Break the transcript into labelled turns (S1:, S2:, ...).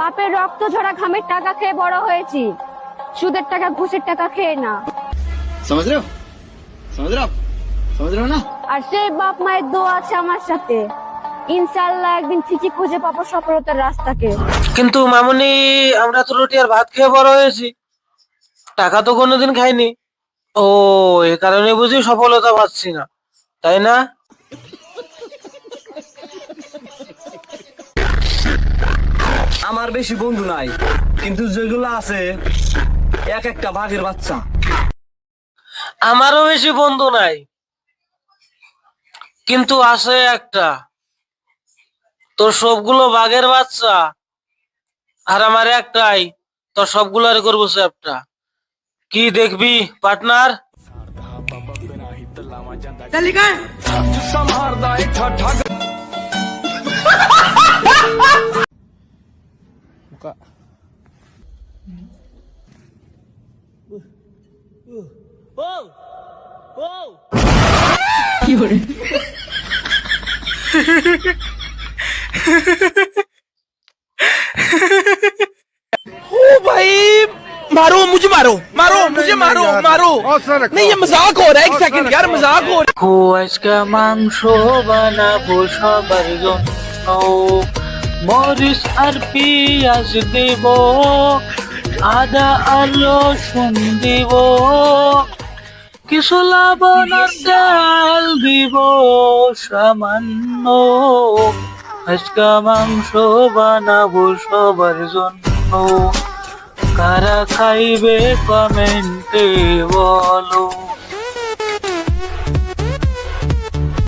S1: বাপের রক্ত ঝরা ঘামের টাকা খেয়ে বড় হয়েছি, সুদের টাকা ঘুষের টাকা খেয়ে না।
S2: समझ रहे हो ना?
S1: আর সেই বাপ মায়ের দোয়া আছে আমার সাথে, ইনশাআল্লাহ একদিন ঠিকই খুঁজে পাবো সফলতার রাস্তাকে।
S3: কিন্তু মামুনি, আমরা তো রুটি আর ভাত খেয়ে বড় হয়েছি, টাকা তো কোনোদিন খাইনি। ও, এ কারণে বুঝি সফলতা পাচ্ছি না, তাই না?
S4: আমার বেশি বন্ধু নাই, কিন্তু যেগুলো আছে এক একটা বাঘের বাচ্চা।
S3: আমারও বেশি বন্ধু নাই, কিন্তু আছে একটা। তোর সবগুলো বাঘের বাচ্চা, আর আমার একটাই, তোর সবগুলোর করবো একটা। কি দেখবি পার্টনার?
S5: मारो मुझे, मारो मुझे, मारो नहीं, ये मजाक हो रहा है। एक सेकंड यार, मजाक हो रहा है।
S3: আজকে মাংস বানাবো সবার জন্য, মরিচ আর পেঁয়াজ দেব, আদা আর রসুন দিব, কিছু লবণ আর তেল দিব সামান্য। আজকে মাংস বানাবো সবার জন্য, কারা খাইবে কমেন্টে বলো।